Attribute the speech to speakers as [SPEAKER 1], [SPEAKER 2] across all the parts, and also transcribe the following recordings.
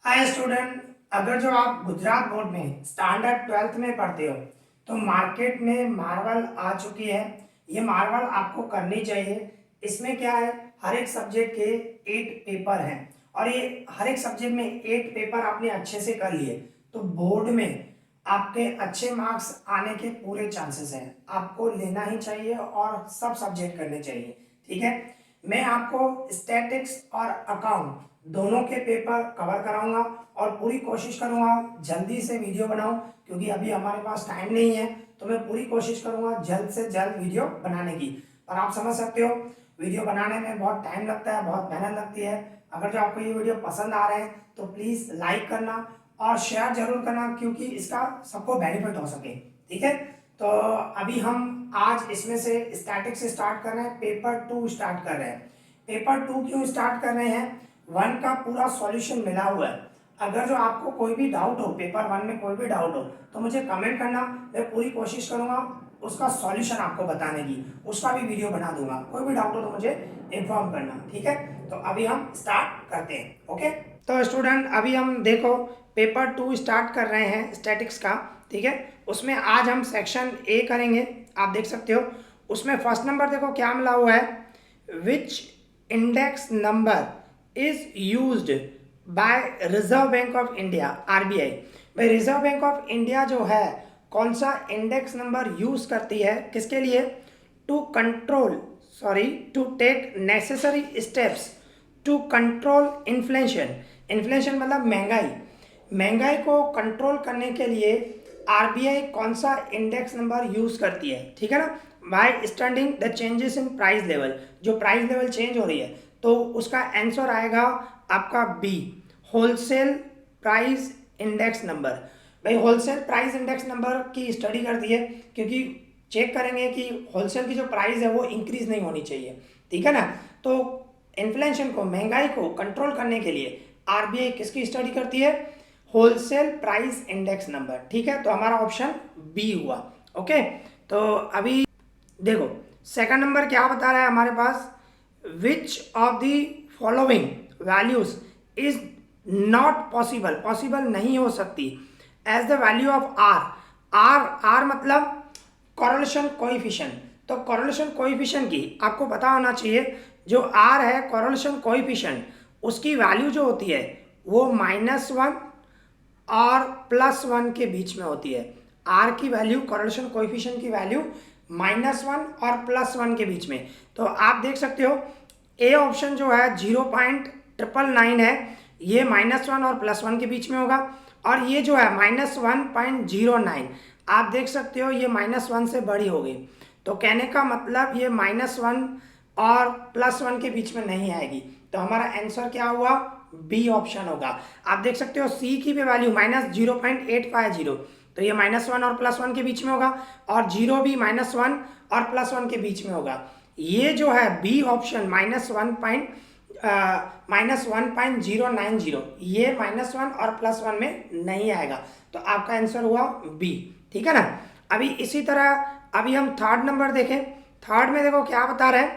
[SPEAKER 1] Hi student, अगर जो आप गुजरात बोर्ड में स्टैंडर्ड 12th में पढ़ते हो तो मार्केट में मार्वल आ चुकी है। ये मार्वल आपको करनी चाहिए। इसमें क्या है, हर एक सब्जेक्ट के 8 पेपर हैं और ये हर एक सब्जेक्ट में 8 पेपर आपने अच्छे से कर लिए तो बोर्ड में आपके अच्छे मार्क्स आने के पूरे चांसेस हैं। आपको लेना ही चाहिए और सब सब्जेक्ट करने चाहिए। ठीक है, मैं आपको स्टैटिक्स और अकाउंट दोनों के पेपर कवर कराऊंगा और पूरी कोशिश करूंगा जल्दी से वीडियो बनाऊं, क्योंकि अभी हमारे पास टाइम नहीं है। तो मैं पूरी कोशिश करूंगा जल्द से जल्द वीडियो बनाने की। और आप समझ सकते हो वीडियो बनाने में बहुत टाइम लगता है, बहुत मेहनत लगती है। अगर जो आपको ये वीडियो पसंद आ रहे हैं तो प्लीज़ लाइक करना और शेयर जरूर करना, क्योंकि इसका सबको बेनिफिट हो सके। ठीक है, तो अभी हम आज इसमें से स्टैटिक से स्टार्ट कर रहे हैं, पेपर 2 स्टार्ट कर रहे हैं। पेपर 2 क्यों स्टार्ट कर रहे हैं, 1 का पूरा सॉल्यूशन मिला हुआ है। अगर जो आपको कोई भी डाउट हो, पेपर 1 में कोई भी डाउट हो तो मुझे कमेंट करना, मैं पूरी कोशिश करूंगा उसका सॉल्यूशन आपको बताने की, उसका भी वीडियो बना दूंगा। कोई भी डाउट हो तो मुझे इन्फॉर्म करना। ठीक है, तो अभी हम स्टार्ट करते हैं। ओके, तो स्टूडेंट अभी हम देखो पेपर 2 स्टार्ट कर रहे हैं स्टैटिक्स का। ठीक है, उसमें आज हम सेक्शन ए करेंगे। आप देख सकते हो उसमें फर्स्ट नंबर देखो क्या मिला हुआ है, which index number is used by reserve bank of India RBI. भाई रिजर्व बैंक ऑफ इंडिया जो है कौन सा इंडेक्स नंबर यूज करती है, किसके लिए, to control to take necessary steps to control inflation. Inflation मतलब महंगाई, महंगाई को कंट्रोल करने के लिए आरबीआई कौन सा इंडेक्स नंबर यूज करती है। ठीक है ना, by studying the changes in price level, जो प्राइस लेवल चेंज हो रही है तो उसका आंसर आएगा आपका B, wholesale price index number. भाई होलसेल प्राइस इंडेक्स नंबर की स्टडी करती है, क्योंकि चेक करेंगे कि होलसेल की जो प्राइस है वो इंक्रीज नहीं होनी चाहिए। ठीक है ना, तो इन्फ्लेशन को, महंगाई को कंट्रोल करने के लिए आरबीआई किसकी स्टडी करती है, होलसेल प्राइस इंडेक्स नंबर। ठीक है, तो हमारा ऑप्शन बी हुआ। ओके, तो अभी देखो सेकंड नंबर क्या बता रहा है हमारे पास, which of the following values is not possible, possible नहीं हो सकती as the value of R. R R मतलब कॉरेलेशन कोएफिशिएंट। तो कॉरेलेशन कोएफिशिएंट की आपको पता होना चाहिए, जो आर है कॉरेलेशन कोएफिशिएंट, उसकी वैल्यू जो होती है वो -1 और +1 के बीच में होती है। आर की वैल्यू, कॉरेलेशन कोएफिशिएंट की वैल्यू -1 और +1 के बीच में। तो आप देख सकते हो ए ऑप्शन जो है 0.999 है, ये -1 और +1 के बीच में होगा। और ये जो है -1.09, आप देख सकते हो ये -1 से बड़ी होगी। तो कहने का मतलब ये -1 और +1 के बीच में नहीं आएगी। तो हमारा आंसर क्या हुआ, बी ऑप्शन होगा। आप देख सकते हो सी की भी वैल्यू -0.850, तो ये -1 और +1 के बीच में होगा, और 0 भी -1 और +1 के बीच में होगा। ये जो है बी ऑप्शन -1.090, ये -1 और +1 में नहीं आएगा। तो आपका आंसर हुआ बी। ठीक है ना, अभी इसी तरह अभी हम थर्ड नंबर देखें। थर्ड में देखो क्या बता रहे हैं,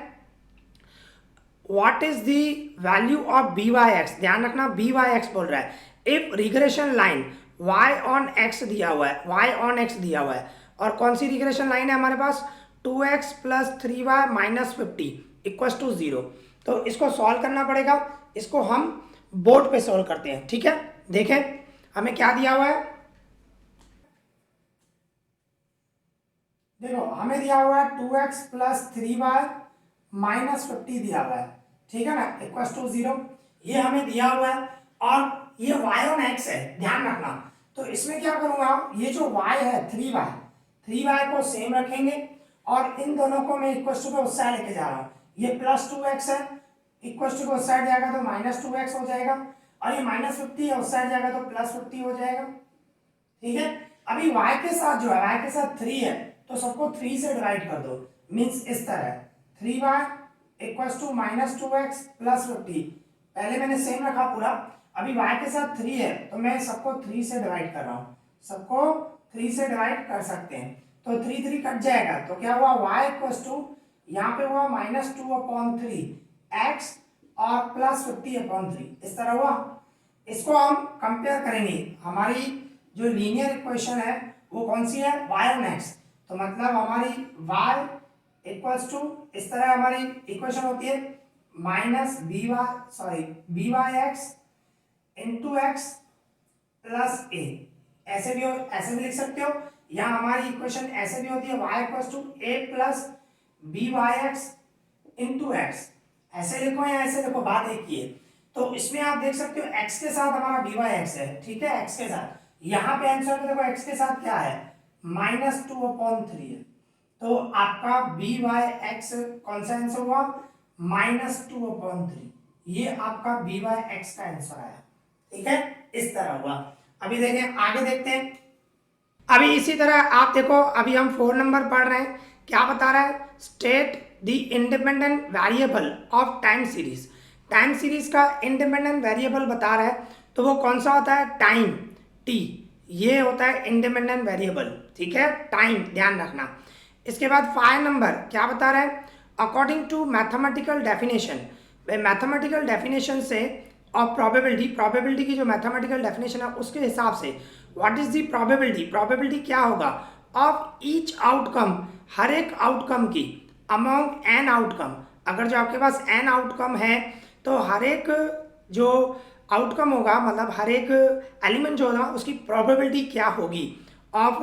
[SPEAKER 1] what is the value of B Y X. ध्यान रखना बी वाई एक्स बोल रहा है। If regression line y on x दिया हुआ है, y ऑन x दिया हुआ है, और कौन सी रिग्रेशन लाइन है हमारे पास, 2x + 3y - 50 = 0। तो इसको सॉल्व करना पड़ेगा, इसको हम बोर्ड पे सॉल्व करते हैं। ठीक है, देखें हमें क्या दिया हुआ है, देखो हमें दिया हुआ है 2x + 3y - 50 दिया हुआ है। ठीक है ना, =0, ये हमें दिया हुआ है। और ये y ऑन x है, ध्यान रखना। तो इसमें क्या करूंगा, ये जो y है 3y को सेम रखेंगे और इन दोनों को मैं इक्वल टू के उस साइड लेके जा रहा हूँ। ये +2x है, इक्वल टू के उस साइड जाएगा तो -2x हो जाएगा, और ये -50 है उस साइड जाएगा तो +50 हो जाएगा। ठीक है, अभी y के साथ जो है, y के साथ 3 है तो सबको 3 से डिवाइड कर दो, मीन्स इस तरह 3y = -2x + 50। पहले मैंने सेम रखा पूरा, अभी y के साथ 3 है तो मैं सबको 3 से डिवाइड कर रहा हूँ, सबको 3 से डिवाइड कर सकते हैं। तो 3 3 कट जाएगा, तो क्या हुआ, y यहाँ पे हुआ -2/3 x और +50/3, इस तरह हुआ। इसको हम कंपेयर करेंगे, हमारी जो लीनियर इक्वेशन है वो कौन सी है, y और x। तो मतलब हमारी y इक्वल्स टू, इस तरह हमारी इक्वेशन होती है minus B Y X into X plus A. ऐसे भी लिख सकते हो, या हमारी इक्वेशन ऐसे भी होती है y equals to A plus B Y X into X. ऐसे लिखो या ऐसे लिखो, बात एक ही है। तो इसमें आप देख सकते हो x के साथ हमारा बी वाई एक्स है, ठीक है, x के साथ। यहाँ पे आंसर में देखो x के साथ क्या है, -2/3 है। तो आपका बी वाई एक्स कौन सा आंसर हुआ, -2/3। ये आपका बी वाई एक्स का आंसर आया, ठीक है, इस तरह हुआ। अभी देखें, आगे देखते हैं। अभी इसी तरह आप देखो, अभी हम 4 नंबर पढ़ रहे हैं, क्या बता रहा है, state the independent variable of time series. Time series का इंडिपेंडेंट वेरिएबल बता रहा है, तो वो कौन सा होता है, टाइम, टी, ये होता है इंडिपेंडेंट वेरिएबल, ठीक है, टाइम, ध्यान रखना। इसके बाद 5 नंबर क्या बता रहा है, according to mathematical definition. Mathematical definition से और प्रोबेबिलिटी की जो मैथमेटिकल डेफिनेशन है उसके हिसाब से व्हाट इज द प्रोबेबिलिटी क्या होगा ऑफ ईच आउटकम, हर एक आउटकम की, अमॉन्ग एन आउटकम। अगर जो आपके पास एन आउटकम है तो हर एक जो आउटकम होगा, मतलब हर एक एलिमेंट जो होगा उसकी प्रोबेबिलिटी क्या होगी ऑफ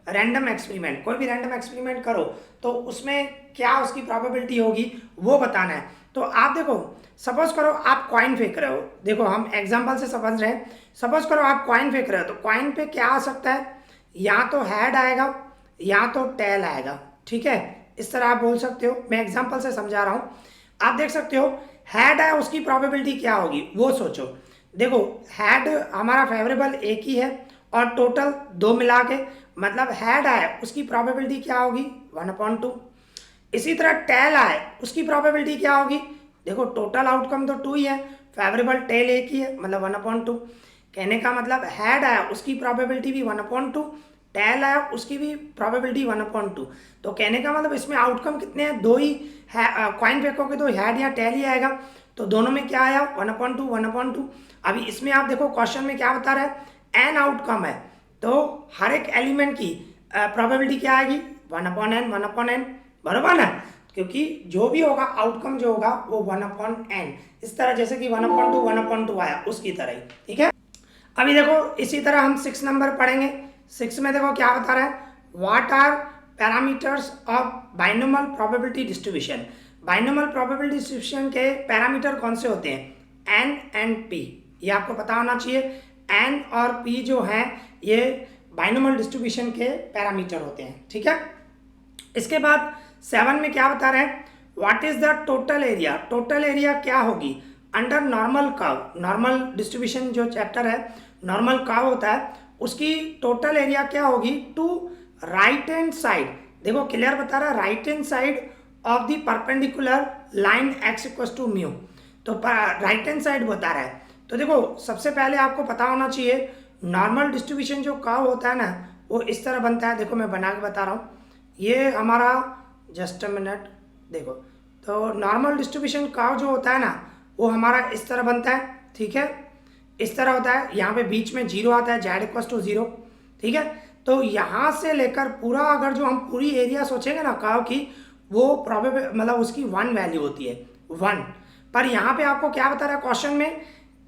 [SPEAKER 1] रैंडम एक्सपेरिमेंट। कोई भी रैंडम एक्सपेरिमेंट करो तो उसमें क्या उसकी प्रोबेबिलिटी होगी वो बताना है। तो आप देखो, सपोज करो आप कॉइन फेंक रहे हो, देखो हम एग्जांपल से समझ रहे हैं। सपोज करो आप कॉइन फेंक रहे हो, तो कॉइन पे क्या आ सकता है, या तो हेड आएगा या तो टेल आएगा, ठीक है, इस तरह आप बोल सकते हो। मैं एग्जांपल से समझा रहा हूँ, आप देख सकते हो हेड है, उसकी प्रोबेबिलिटी क्या होगी वो सोचो। देखो हेड हमारा फेवरेबल एक ही है और टोटल 2 मिला के, मतलब हेड आए उसकी प्रोबेबिलिटी क्या होगी, 1/2। इसी तरह टेल आए उसकी प्रोबेबिलिटी क्या होगी, देखो टोटल आउटकम तो 2 ही है, फेवरेबल टेल एक ही है, मतलब 1/2। कहने का मतलब हेड आया उसकी प्रोबेबिलिटी भी 1/2, टेल आया उसकी भी प्रोबेबिलिटी 1/2। तो कहने का मतलब इसमें आउटकम कितने हैं, 2 ही है। कॉइन फेंकोगे तो हेड या टेल ही आएगा, तो दोनों में क्या आया, 1/2 1/2। अभी इसमें आप देखो क्वेश्चन में क्या बता रहा है, एन आउटकम है, तो हर एक एलिमेंट की प्रोबेबिलिटी क्या आएगी, 1/n, बराबर ना, क्योंकि जो भी होगा आउटकम जो होगा वो 1/n, इस तरह जैसे कि 1/2 आया उसकी तरह ही, ठीक है। अभी देखो इसी तरह हम 6 नंबर पढ़ेंगे। 6 में देखो क्या बता रहा है, what are parameters of binomial probability distribution. Binomial probability distribution के पैरामीटर कौन से होते हैं, एन एंड पी, ये आपको पता होना चाहिए। एन और पी जो हैं ये बाइनोमियल डिस्ट्रीब्यूशन के पैरामीटर होते हैं, ठीक है। इसके बाद 7 में क्या बता रहे हैं, what is the total area. Total area क्या होगी under normal curve. Normal distribution जो चैप्टर है, नॉर्मल कर्व होता है, उसकी टोटल एरिया क्या होगी टू राइट हैंड साइड। देखो क्लियर बता रहा है, right hand side of the perpendicular line X equals to mu. तो राइट हैंड साइड बता रहा है। तो देखो सबसे पहले आपको पता होना चाहिए नॉर्मल डिस्ट्रीब्यूशन जो कर्व होता है ना वो इस तरह बनता है। देखो मैं बना के बता रहा हूँ, ये हमारा जस्ट अ मिनट, देखो तो नॉर्मल डिस्ट्रीब्यूशन कर्व जो होता है ना वो हमारा इस तरह बनता है, ठीक है, इस तरह होता है। यहाँ पे बीच में 0 आता है, जेड इक्वल्स टू 0, ठीक है। तो यहाँ से लेकर पूरा, अगर जो हम पूरी एरिया सोचेंगे ना कर्व की, वो प्रोबेबल मतलब उसकी 1 वैल्यू होती है, 1। पर यहाँ पे आपको क्या बता रहा है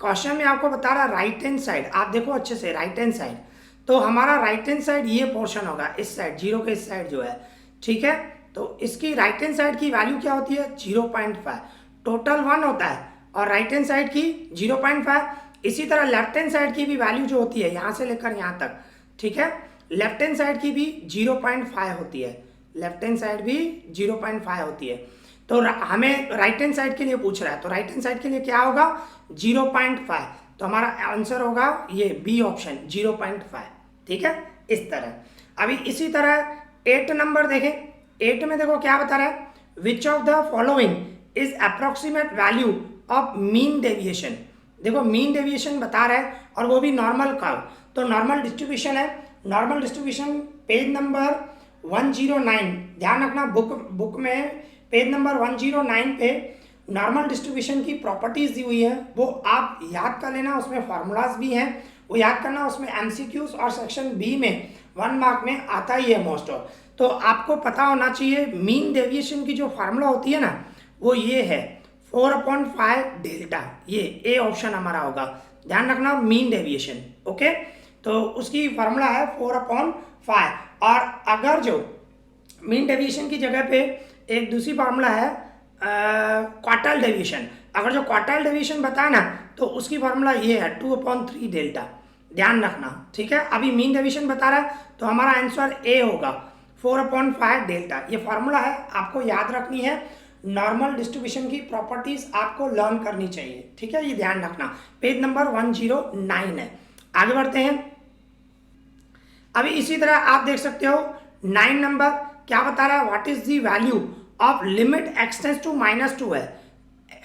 [SPEAKER 1] क्वेश्चन में आपको बता रहा है राइट हैंड साइड। आप देखो अच्छे से, राइट हैंड साइड, तो हमारा राइट हैंड साइड ये पोर्शन होगा, इस साइड 0 के इस साइड जो है, ठीक है। तो इसकी राइट हैंड साइड की वैल्यू क्या होती है, 0.5। टोटल 1 होता है और राइट हैंड साइड की 0.5। इसी तरह लेफ्ट हैंड साइड की भी वैल्यू जो होती है यहाँ से लेकर यहाँ तक, ठीक है, लेफ्ट हैंड साइड की भी 0.5 होती है, लेफ्ट हैंड साइड भी 0.5 होती है। तो हमें राइट हैंड साइड के लिए पूछ रहा है, तो राइट हैंड साइड के लिए क्या होगा, 0.5। तो हमारा आंसर होगा ये बी ऑप्शन, 0.5, ठीक है, इस तरह। अभी इसी तरह 8 नंबर देखें। 8 में देखो क्या बता रहा है, विच of the following is approximate value of mean deviation. देखो मीन डेविएशन बता रहा है और वो भी नॉर्मल कर्व। तो नॉर्मल डिस्ट्रीब्यूशन है, नॉर्मल डिस्ट्रीब्यूशन पेज नंबर 109, ध्यान रखना बुक में पेज नंबर 109 पे नॉर्मल डिस्ट्रीब्यूशन की प्रॉपर्टीज दी हुई है, वो आप याद कर लेना, उसमें फार्मूलाज भी हैं, वो याद करना। उसमें एमसीक्यूज और सेक्शन बी में 1 मार्क में आता ही है मोस्ट ऑफ। तो आपको पता होना चाहिए मीन डेविएशन की जो फार्मूला होती है ना, वो ये है 4/5 डेल्टा। ये ए ऑप्शन हमारा होगा, ध्यान रखना, मीन डेविएशन। ओके, तो उसकी फार्मूला है 4/5। और अगर जो मीन डेविएशन की जगह पे एक दूसरी फार्मूला है क्वार्टाइल डेविएशन, अगर जो क्वार्टाइल डेविएशन बताए ना, तो उसकी फार्मूला ये है 2/3 डेल्टा, ध्यान रखना, ठीक है। अभी मीन डेविएशन बता रहा है तो हमारा आंसर ए होगा 4/5 डेल्टा। ये फार्मूला है, आपको याद रखनी है। नॉर्मल डिस्ट्रीब्यूशन की प्रॉपर्टीज आपको लर्न करनी चाहिए, ठीक है, ये ध्यान रखना। पेज नंबर 109 है। आगे बढ़ते हैं। अभी इसी तरह आप देख सकते हो 9 नंबर क्या बता रहा है, what is the value of limit x tends to -2 है,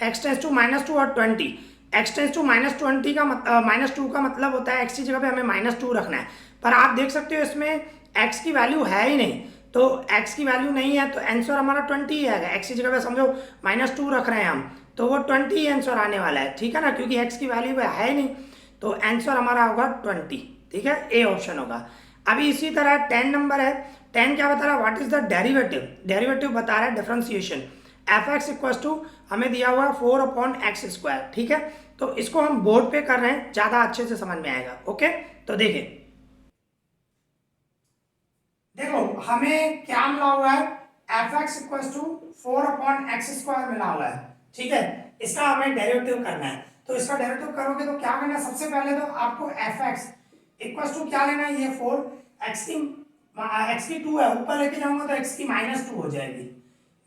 [SPEAKER 1] x टेंड्स टू -2 और 20। x टेंड्स टू -20 का -2 का मतलब होता है x की जगह पे हमें -2 रखना है, पर आप देख सकते हो इसमें x की वैल्यू है ही नहीं, तो x की वैल्यू नहीं है तो आंसर हमारा 20 ही आएगा। x की जगह पे समझो -2 रख रहे हैं हम, तो वो 20 ही आंसर आने वाला है, ठीक है ना, क्योंकि x की वैल्यू है ही नहीं, तो आंसर हमारा होगा 20, ठीक है, ए ऑप्शन होगा। अभी इसी तरह 10 नंबर है। 10 क्या बता रहा है, what is the derivative, derivative बता रहा है differentiation. F X equal to हमें दिया हुआ है 4/x², ठीक है। तो इसको हम बोर्ड पे कर रहे हैं, ज्यादा अच्छे से समझ में आएगा। ओके, तो देखिए, देखो हमें क्या मिला हुआ है, F X equal to 4/x² मिला हुआ है, ठीक है। इसका हमें डेरिवेटिव करना है, तो इसका डेरिवेटिव करोगे तो क्या करना है, सबसे पहले तो आपको एफ एक्स इक्वल टू क्या लेना है, ये 4, x की 2 है, ऊपर लेके जाऊंगा तो x की -2 हो जाएगी।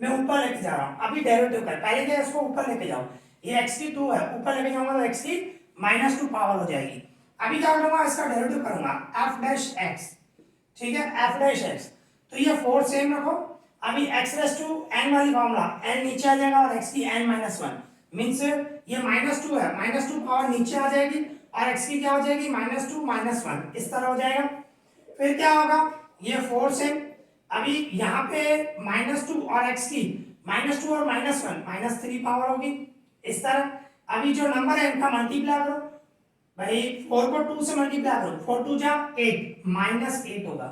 [SPEAKER 1] मैं ऊपर लेके जा रहा हूँ, अभी डेरिवेटिव कर, पहले क्या इसको ऊपर लेके जाओ, ये x की 2 है, ऊपर लेके जाऊंगा तो x की -2 पावर हो जाएगी। अभी क्या करूंगा, इसका डेरिवेटिव करूंगा f'(x), ठीक है, f'(x), तो ये 4 सेम रखो। अभी x⁻n वाली फॉर्मूला, n नीचे आ जाएगा और x की n-1 मीन्स ये -2 है, -2 पावर नीचे आ जाएगी और x की क्या हो जाएगी, -2 -1, इस तरह हो जाएगा। फिर क्या होगा, ये 4 सेम, अभी यहाँ पे -2 और x की -2 और -1 -3 पावर होगी, इस तरह। अभी जो नंबर है इनका मल्टीप्लाई करो भाई, 4 को 2 से मल्टीप्लाई करो, 4 2 जा 8, -8 होगा,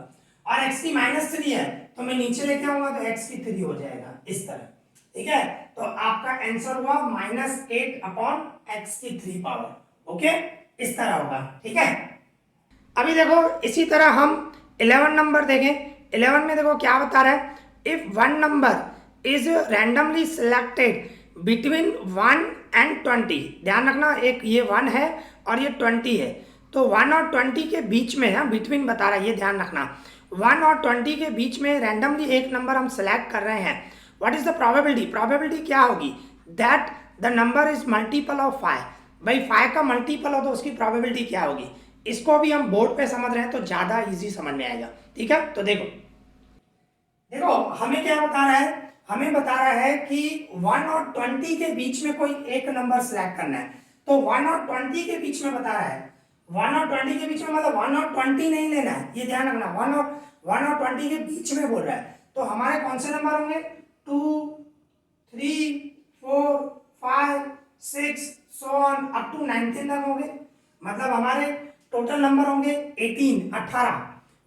[SPEAKER 1] और x की -3 है तो मैं नीचे लेके आऊंगा तो x की 3 हो जाएगा, इस तरह, ठीक है। तो आपका आंसर हुआ -8/x की 3 पावर, ओके, इस तरह होगा, ठीक है। अभी देखो इसी तरह हम 11 नंबर देखें। 11 में देखो क्या बता रहा है, if one number is randomly selected between 1 and 20, ध्यान रखना, एक ये 1 है और ये 20 है, तो 1 और 20 के बीच में है, बिटवीन बता रहा है, ये ध्यान रखना, 1 और 20 के बीच में रैंडमली एक नंबर हम सेलेक्ट कर रहे हैं। What is the probability, probability क्या होगी, that the number is multiple of 5, भाई 5 का मल्टीपल हो तो उसकी प्रोबेबिलिटी क्या होगी। इसको भी हम बोर्ड पे समझ रहे हैं तो ज्यादा इजी समझ में आएगा, ठीक है। तो देखो देखो हमें क्या बता रहा है, हमें बता रहा है कि 1 और 20 के बीच में कोई एक नंबर सिलेक्ट करना है, तो 1 और 20 के बीच में बता रहा है, 1 और 20 के बीच में मतलब 1 और 20 नहीं लेना है, ये ध्यान रखना, 1 और 20 के बीच में बोल रहा है, तो हमारे कौन से नंबर होंगे, 2 3 4 5 6 so on up to 19 तक होंगे, मतलब हमारे टोटल नंबर होंगे 18।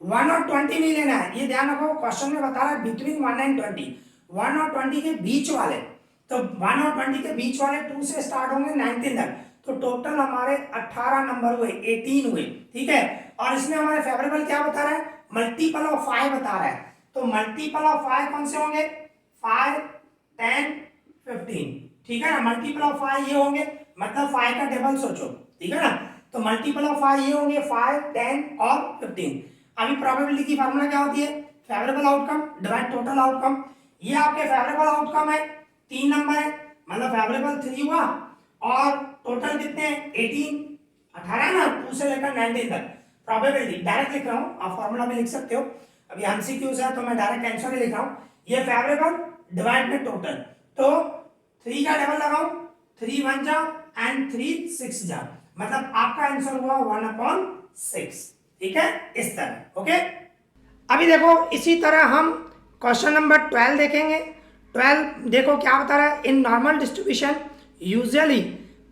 [SPEAKER 1] 1 और 20 नहीं लेना है, ये ध्यान रखो, क्वेश्चन में बता रहा है बिटवीन 1 and 20, 1 और 20 के बीच वाले, तो 1 और 20 के बीच वाले 2 से स्टार्ट होंगे 19 तक, तो टोटल हमारे 18 नंबर हुए, 18 हुए, ठीक है। और इसमें हमारे फेवरेबल क्या बता रहा है, मल्टीपल ऑफ 5 बता रहा है, तो मल्टीपल ऑफ 5 कौन से होंगे, 5 10 15, ठीक है ना, मल्टीपल ऑफ 5 ये होंगे, मतलब 5 का डबल सोचो, ठीक है ना, तो मल्टीपल ऑफ 5 ये होंगे 5 10 और 15। अभी प्रोबेबिलिटी की फार्मूला क्या होती है, favourable outcome divide total outcome, ये आपके फेवरेबल आउटकम है, 3 नंबर है, मतलब फेवरेबल 3 हुआ और टोटल कितने हैं 18, 18 ना, 2 से लेकर 19 तक। प्रोबेबिलिटी डायरेक्ट लिख रहा हूँ, आप फार्मूला में लिख सकते हो, अभी एमसीक्यूज है तो मैं डायरेक्ट आंसर ही लिख रहा हूँ, ये फेवरेबल डिवाइड में टोटल, तो 3 का डबल लगाओ, 3 1 जा एंड 3 6 जा, मतलब आपका आंसर हुआ 1/6, ठीक है, इस तरह, ओके। अभी देखो इसी तरह हम क्वेश्चन नंबर 12 देखेंगे। 12 देखो क्या बता रहा है, in normal distribution usually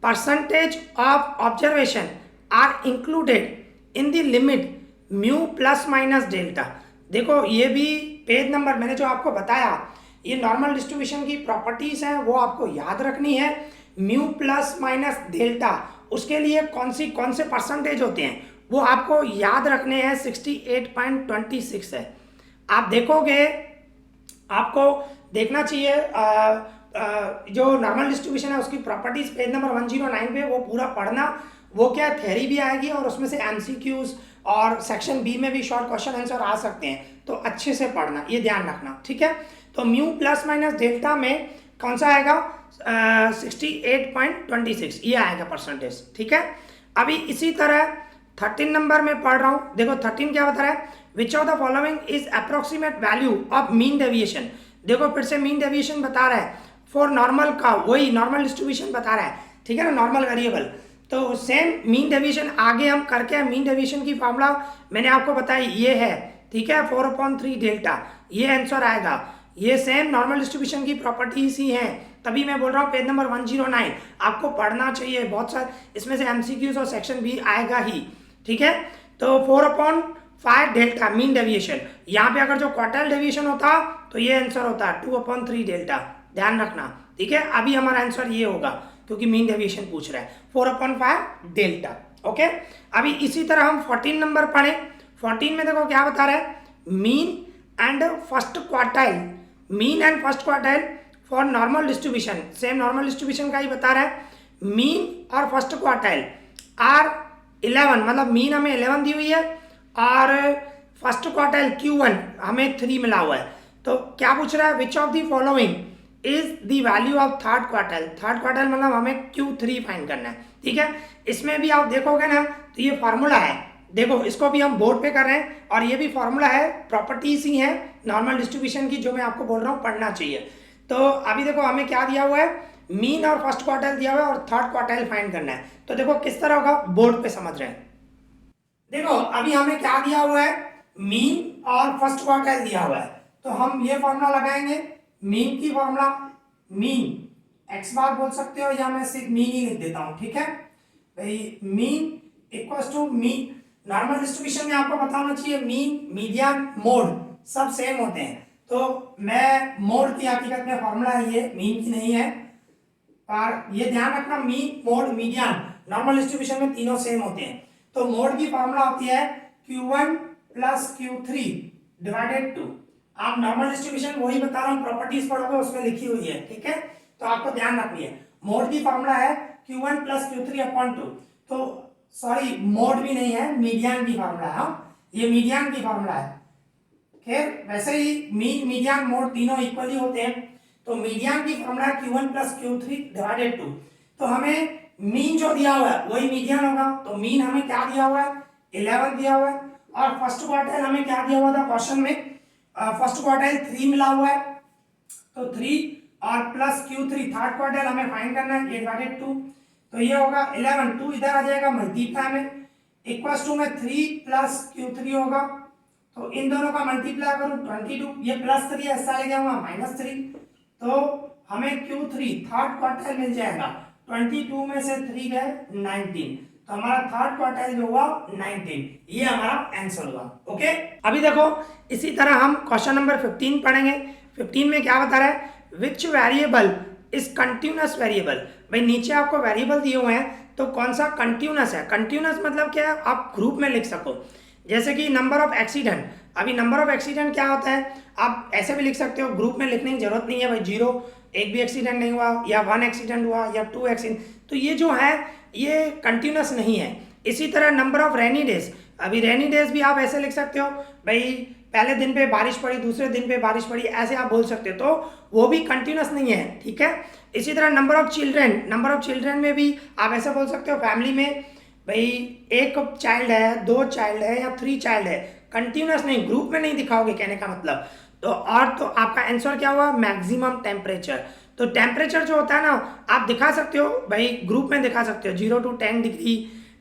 [SPEAKER 1] percentage of observation are included in the limit mu plus minus delta. देखो ये भी पेज नंबर मैंने जो आपको बताया, ये नॉर्मल डिस्ट्रीब्यूशन की प्रॉपर्टीज हैं, वो आपको याद रखनी है। म्यू प्लस माइनस डेल्टा, उसके लिए कौन से परसेंटेज होते हैं वो आपको याद रखने हैं। 68.26 है। आप देखोगे, आपको देखना चाहिए जो नॉर्मल डिस्ट्रीब्यूशन है उसकी प्रॉपर्टीज पेज नंबर 109 पे, वो पूरा पढ़ना। वो क्या थ्योरी भी आएगी और उसमें से एमसीक्यूज और सेक्शन बी में भी शॉर्ट क्वेश्चन आंसर आ सकते हैं, तो अच्छे से पढ़ना, ये ध्यान रखना, ठीक है। तो म्यू प्लस माइनस डेल्टा में कौन सा आएगा, 68.26 ये आएगा परसेंटेज, ठीक है। अभी इसी तरह 13 नंबर में पढ़ रहा हूँ। देखो 13 क्या बता रहा है, विच of the following is approximate value of mean deviation. देखो फिर से मीन डेविएशन बता रहा है फॉर नॉर्मल का, वही नॉर्मल डिस्ट्रीब्यूशन बता रहा है, ठीक है ना, नॉर्मल वेरिएबल। तो सेम मीन डेविएशन आगे हम करके, मीन डेविएशन की फॉर्मूला मैंने आपको बताई, ये है, ठीक है, 4/3 डेल्टा, ये आंसर आएगा। ये सेम नॉर्मल डिस्ट्रीब्यूशन की प्रॉपर्टीज ही हैं, तभी मैं बोल रहा हूँ पेज नंबर 109 आपको पढ़ना चाहिए। बहुत सारे इसमें से एमसीक्यूज और सेक्शन भी आएगा ही, ठीक है। तो 4/5 डेल्टा मीन डेविएशन, यहाँ पे अगर जो क्वार्टाइल डेविएशन होता तो ये आंसर होता 2/3 डेल्टा, ध्यान रखना, ठीक है। अभी हमारा आंसर ये होगा क्योंकि मीन डेविएशन पूछ रहा है, 4/5 डेल्टा, ओके। अभी इसी तरह हम 14 नंबर पढ़े। 14 में देखो क्या बता रहा है, mean and first quartile, mean and first quartile for normal distribution, same normal distribution का ही बता रहा है। मीन और फर्स्ट क्वार्टाइल आर 11, मतलब मीन हमें 11 दी हुई है और फर्स्ट क्वार्टाइल Q1 हमें 3 मिला हुआ है। तो क्या पूछ रहा है, विच of the following is the value of third quartile. Third quartile मतलब हमें Q3 फाइंड करना है, ठीक है। इसमें भी आप देखोगे ना तो ये फॉर्मूला है, देखो इसको भी हम बोर्ड पे कर रहे हैं और ये भी फॉर्मूला है, प्रॉपर्टीज ही है नॉर्मल डिस्ट्रीब्यूशन की, जो मैं आपको बोल रहा हूँ पढ़ना चाहिए। तो अभी देखो हमें क्या दिया हुआ है, मीन और फर्स्ट क्वार्टाइल दिया हुआ है और थर्ड क्वार्टाइल फाइंड करना है। तो देखो किस तरह होगा, बोर्ड पे समझ रहे हैं। देखो अभी हमें क्या दिया हुआ है, मीन और फर्स्ट क्वार्टाइल दिया हुआ है, तो हम ये फॉर्मूला लगाएंगे। मीन की फॉर्मूला, मीन एक्स बार बोल सकते हो या मैं सिर्फ मीन ही लिख देता हूं, ठीक है भाई। Mean equals to mean, normal distribution में आपको बताना चाहिए मीन, मीडियन, मोड सब सेम होते हैं। तो मैं मोड की हकीकत में फॉर्मूला है ये, मीन की नहीं है, पर ये ध्यान रखना mean, mode, median normal distribution में तीनों सेम होते हैं। तो मोड की फॉर्मूला होती है Q1 प्लस Q3 डिवाइडेड 2। आप नॉर्मल डिस्ट्रीब्यूशन वही बता रहा हूँ, प्रॉपर्टीज पढ़ोगे उसमें लिखी हुई है, ठीक है। तो आपको ध्यान रखनी है, मोड की फॉर्मूला है Q1 प्लस Q3/2। तो सॉरी मोड भी नहीं है, मीडियन की फॉर्मूला है, ये मीडियन की फॉर्मूला है। खैर वैसे ही मीन, मीडियन, मोड तीनों इक्वली होते हैं। तो मीडियन की formula Q1 plus Q3 divided 2। तो हमें मीन जो दिया हुआ है वही मीडियन होगा। तो मीन हमें क्या दिया हुआ है, 11 दिया हुआ है, और फर्स्ट क्वार्टाइल हमें क्या दिया हुआ था क्वेश्चन में, फर्स्ट क्वार्टाइल 3 मिला हुआ है, तो 3 और प्लस Q3 थर्ड क्वार्टाइल हमें फाइंड करना है, डिवाइडेड 2। तो ये होगा 11, 2 इधर आ जाएगा मल्टीप्लाई में, इक्वल्स टू में 3 प्लस Q3 होगा, तो इन दोनों का मल्टीप्लाई करूं 22, ये प्लस 3 ऐसा ले जाऊंगा -3, तो हमें Q3 थर्ड क्वार्टाइल मिल जाएगा। 22 में से 3 गए 19, तो हमारा थर्ड क्वार्टाइल जो हुआ 19, ये हमारा आंसर हुआ, ओके। अभी देखो इसी तरह हम क्वेश्चन नंबर 15 पढ़ेंगे। 15 में क्या बता रहा है, विच वेरिएबल इज कंटिन्यूअस वेरिएबल। भाई नीचे आपको वेरिएबल दिए हुए हैं, तो कौन सा कंटिन्यूअस है। कंटिन्यूअस मतलब क्या है, आप ग्रुप में लिख सको, जैसे कि नंबर ऑफ एक्सीडेंट। अभी नंबर ऑफ एक्सीडेंट क्या होता है, आप ऐसे भी लिख सकते हो, ग्रुप में लिखने की जरूरत नहीं है भाई, 0 एक भी एक्सीडेंट नहीं हुआ, या 1 एक्सीडेंट हुआ, या 2 एक्सीडेंट, तो ये जो है ये कंटिन्यूअस नहीं है। इसी तरह नंबर ऑफ रेनी डेज, अभी रेनी डेज भी आप ऐसे लिख सकते हो भाई, पहले दिन पे बारिश पड़ी, दूसरे दिन पे बारिश पड़ी, ऐसे आप बोल सकते हो, तो वो भी कंटिन्यूअस नहीं है, ठीक है। इसी तरह number of children, number of children में भी आप ऐसे बोल सकते हो, फैमिली में भाई एक चाइल्ड है, 2 चाइल्ड है, या 3 चाइल्ड है, कंटिन्यूअस नहीं, ग्रुप में नहीं दिखाओगे, कहने का मतलब। तो और तो आपका आंसर क्या हुआ, मैक्सिमम टेम्परेचर। तो टेम्परेचर जो होता है ना, आप दिखा सकते हो भाई, ग्रुप में दिखा सकते हो, 0 to 10 डिग्री,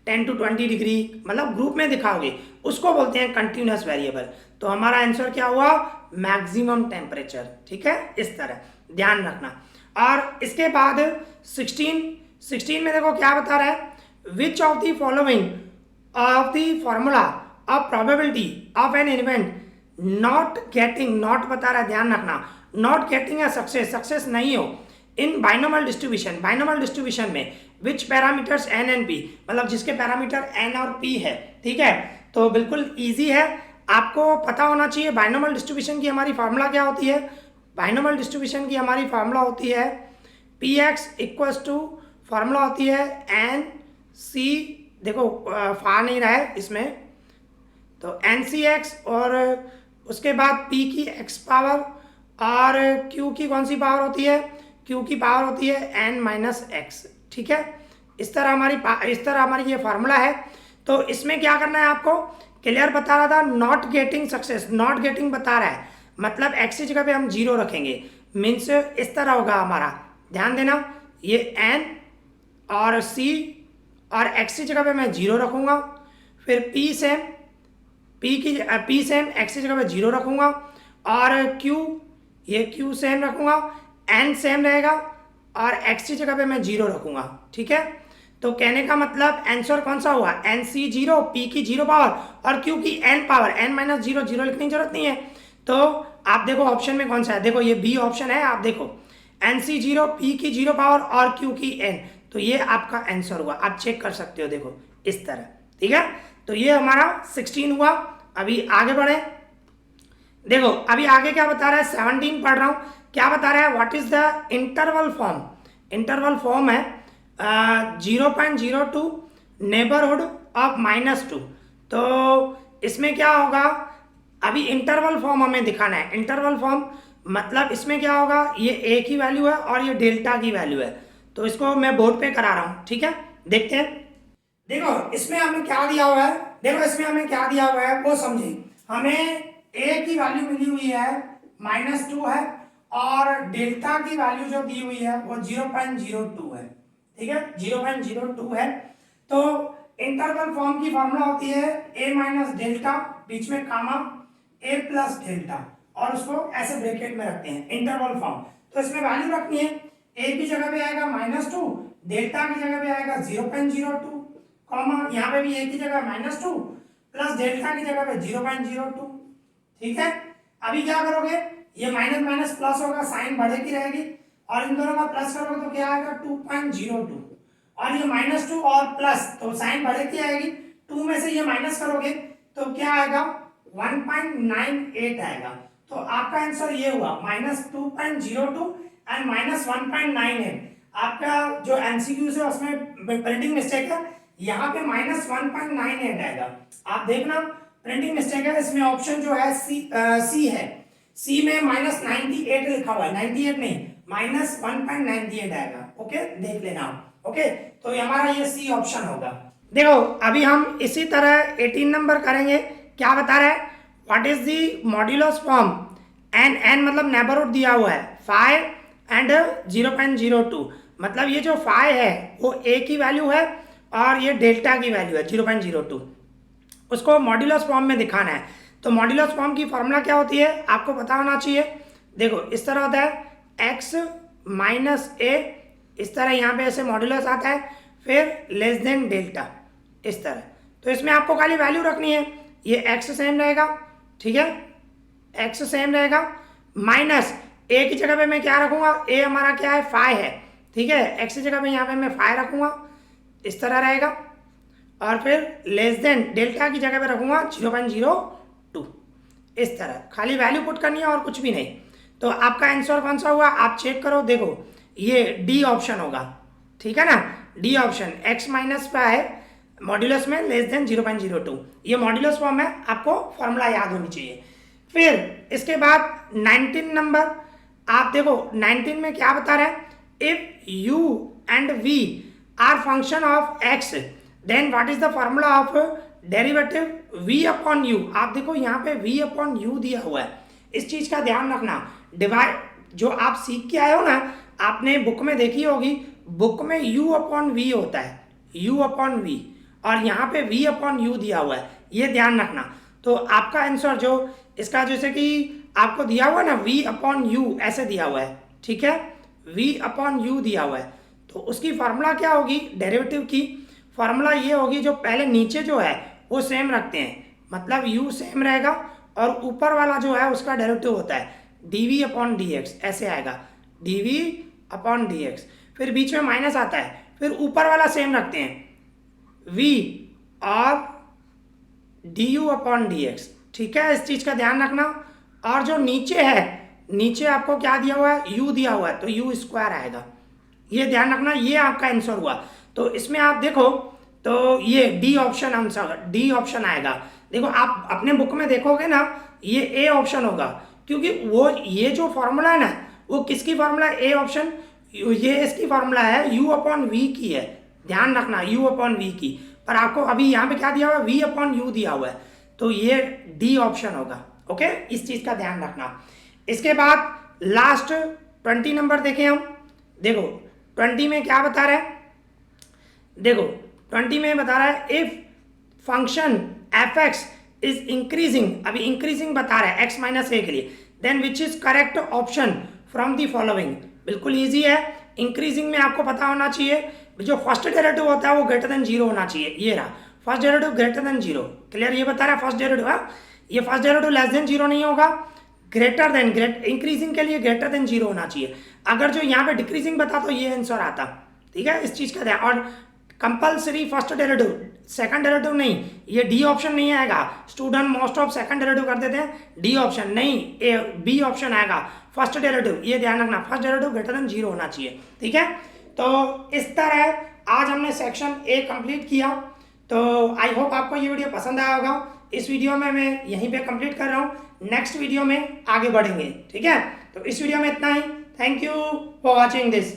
[SPEAKER 1] 10 to 20 डिग्री, मतलब ग्रुप में दिखाओगे, उसको बोलते हैं कंटिन्यूअस वेरिएबल। तो हमारा आंसर क्या हुआ, मैक्सिमम टेम्परेचर, ठीक है। इस तरह ध्यान रखना। और इसके बाद 16 में देखो क्या बता रहा है, विच of the following of the formula of probability of an event not getting, not बता रहा है, ध्यान रखना, not getting a success, success नहीं हो इन बाइनोमियल डिस्ट्रीब्यूशन, बाइनोमियल डिस्ट्रीब्यूशन में विच पैरामीटर्स एन एंड पी, मतलब जिसके पैरामीटर एन और पी है, ठीक है। तो बिल्कुल इजी है, आपको पता होना चाहिए बाइनोमियल डिस्ट्रीब्यूशन की हमारी फार्मूला क्या होती है। बाइनोमियल डिस्ट्रीब्यूशन की हमारी फार्मूला होती है P X equals to, formula होती है एन सी, देखो फा नहीं रहा है इसमें, तो एन सी एक्स और उसके बाद p की x पावर और q की कौन सी पावर होती है, q की पावर होती है n माइनस एक्स, ठीक है। इस तरह हमारी ये फार्मूला है। तो इसमें क्या करना है आपको, क्लियर बता रहा था, not getting success, not getting बता रहा है, मतलब x की जगह पे हम 0 रखेंगे, मीन्स इस तरह होगा हमारा, ध्यान देना, ये n और c और x की जगह पे मैं 0 रखूँगा, फिर p सेम x की जगह पे 0 रखूँगा, और ये q सेम रखूँगा, n सेम रहेगा और x की जगह पे मैं 0 रखूँगा, ठीक है। तो कहने का मतलब आंसर कौन सा हुआ, एन सी 0, p की 0 पावर और q की n पावर, n माइनस 0, 0 लिखने की जरूरत नहीं है। तो आप देखो ऑप्शन में कौन सा है, देखो ये बी ऑप्शन है, आप देखो एन सी 0, p की 0 पावर और q की n, तो ये आपका आंसर हुआ, आप चेक कर सकते हो, देखो इस तरह, ठीक है। तो ये हमारा 16 हुआ। अभी आगे बढ़े, देखो अभी आगे क्या बता रहा है, 17 पढ़ रहा हूँ, क्या बता रहा है, what is the interval form, interval form है 0.02 नेबरहुड ऑफ -2। तो इसमें क्या होगा, अभी इंटरवल फॉर्म हमें दिखाना है, इंटरवल फॉर्म मतलब इसमें क्या होगा, ये ए की वैल्यू है और ये डेल्टा की वैल्यू है, तो इसको मैं बोर्ड पे करा रहा हूँ, ठीक है, देखते हैं। देखो इसमें हमें क्या दिया हुआ है, देखो इसमें हमें क्या दिया हुआ है वो समझिए, हमें a की वैल्यू मिली हुई है -2 है और डेल्टा की वैल्यू जो दी हुई है वो 0.02 है, ठीक है, 0.02 है। तो इंटरवल फॉर्म की फॉर्मूला होती है a माइनस डेल्टा, बीच में कामा a प्लस डेल्टा, और उसको ऐसे ब्रैकेट में रखते हैं इंटरवल फॉर्म। तो इसमें वैल्यू रखनी है, a की जगह पे आएगा -2, डेल्टा की जगह पे आएगा 0.02, कॉमा यहाँ पे भी a की जगह -2 प्लस डेल्टा की जगह पे 0.02, ठीक है। अभी क्या करोगे, ये माइनस माइनस प्लस होगा, साइन बढ़ेगी रहेगी, और इन दोनों का प्लस करोगे तो क्या आएगा 2.02, और ये -2 और प्लस तो साइन बढ़ेगी आएगी, 2 में से ये माइनस करोगे तो क्या आएगा 1.98 आएगा। तो आपका आंसर ये हुआ -2.02 एंड -1.98। आपका जो एमसीक्यूज है उसमें प्रिंटिंग मिस्टेक है, यहाँ पे -1.98 आएगा, आप देखना प्रिंटिंग मिस्टेक है, इसमें ऑप्शन जो है सी है, सी में -98 लिखा हुआ है, 98 नहीं -1.98 आएगा, ओके देख लेना आप, ओके। तो हमारा ये सी ऑप्शन होगा। देखो अभी हम इसी तरह 18 नंबर करेंगे, क्या बता रहा है, what is the modulus form, N मतलब नेबरहुड दिया हुआ है 5 एंड 0.02, मतलब ये जो 5 है वो ए की वैल्यू है और ये डेल्टा की वैल्यू है 0.02, उसको मॉड्यूलस फॉर्म में दिखाना है। तो मॉड्यूलस फॉर्म की फॉर्मूला क्या होती है आपको पता होना चाहिए, देखो इस तरह होता है x माइनस ए, इस तरह यहाँ पे ऐसे मॉड्यूलस आता है, फिर लेस देन डेल्टा, इस तरह। तो इसमें आपको खाली वैल्यू रखनी है, ये x सेम रहेगा, ठीक है, x सेम रहेगा, माइनस a की जगह पे मैं क्या रखूँगा, a हमारा क्या है 5 है, ठीक है, x की जगह पे यहाँ पे मैं 5 रखूँगा, इस तरह रहेगा, और फिर लेस देन डेल्टा की जगह पे रखूँगा 0.02, इस तरह खाली वैल्यू पुट करनी है और कुछ भी नहीं। तो आपका आंसर कौन सा हुआ आप चेक करो, देखो ये डी ऑप्शन होगा, ठीक है ना, D option, x minus 5 modulus में लेस देन 0.02, ये मॉड्यूलस फॉर्म है, आपको फॉर्मूला याद होनी चाहिए। फिर इसके बाद 19 नंबर, आप देखो 19 में क्या बता रहे हैं, if u and v are function of x then what is the formula of derivative v upon u। आप देखो यहाँ पे v अपॉन u दिया हुआ है, इस चीज का ध्यान रखना, डिवाइड जो आप सीख के आए हो ना, आपने बुक में देखी होगी, बुक में u अपॉन v होता है, u अपॉन v, और यहाँ पे v अपॉन u दिया हुआ है, ये ध्यान रखना। तो आपका आंसर जो इसका जैसे कि आपको दिया हुआ ना v अपॉन u ऐसे दिया हुआ है, ठीक है, v अपॉन u दिया हुआ है, तो उसकी फार्मूला क्या होगी, डेरिवेटिव की फार्मूला ये होगी, जो पहले नीचे जो है वो सेम रखते हैं, मतलब u सेम रहेगा और ऊपर वाला जो है उसका डेरिवेटिव होता है dv अपॉन dx, ऐसे आएगा dv अपॉन dx, फिर बीच में माइनस आता है, फिर ऊपर वाला सेम रखते हैं v और du अपॉन dx, ठीक है, इस चीज़ का ध्यान रखना। और जो नीचे है, नीचे आपको क्या दिया हुआ है, u दिया हुआ है, तो u स्क्वायर आएगा, ये ध्यान रखना, ये आपका आंसर हुआ। तो इसमें आप देखो तो ये D option answer, D option आएगा। देखो आप अपने बुक में देखोगे ना, ये ए ऑप्शन होगा, क्योंकि वो ये जो फॉर्मूला है ना, वो किसकी फॉर्मूला है, ए ऑप्शन, ये इसकी फॉर्मूला है u अपॉन वी की है, ध्यान रखना u अपॉन वी की, पर आपको अभी यहाँ पे क्या दिया हुआ है, v अपॉन u दिया हुआ है, तो ये डी ऑप्शन होगा। ओके, इस चीज़ का ध्यान रखना। इसके बाद लास्ट 20 नंबर देखें हम। देखो 20 में क्या बता रहा है, देखो 20 में बता रहा है if function F X is increasing, अभी इंक्रीजिंग बता रहा है x माइनस ए के लिए, then which is correct option from the following. बिल्कुल ईजी है, इंक्रीजिंग में आपको पता होना चाहिए जो फर्स्ट डेरिवेटिव होता है वो ग्रेटर देन जीरो होना चाहिए, ये रहा first derivative greater than zero, clear, ये बता रहा है फर्स्ट डेरिवेटिव है, ये first derivative less than zero नहीं होगा, ग्रेटर देन, इंक्रीजिंग के लिए ग्रेटर देन जीरो होना चाहिए। अगर जो यहाँ पे डिक्रीजिंग बता तो ये आंसर आता, ठीक है, इस चीज़ का ध्यान। और compulsory first derivative, second derivative नहीं, ये डी ऑप्शन नहीं आएगा, student most of second derivative कर देते हैं, डी ऑप्शन नहीं, ए बी ऑप्शन आएगा फर्स्ट डेरिवेटिव, ये ध्यान रखना, first derivative greater than zero होना चाहिए, ठीक है। तो इस तरह आज हमने सेक्शन ए कंप्लीट किया। तो आई होप आपको ये वीडियो पसंद आया होगा। इस वीडियो में मैं यहीं पे कंप्लीट कर रहा हूँ, नेक्स्ट वीडियो में आगे बढ़ेंगे, ठीक है। तो इस वीडियो में इतना ही, thank you for watching this.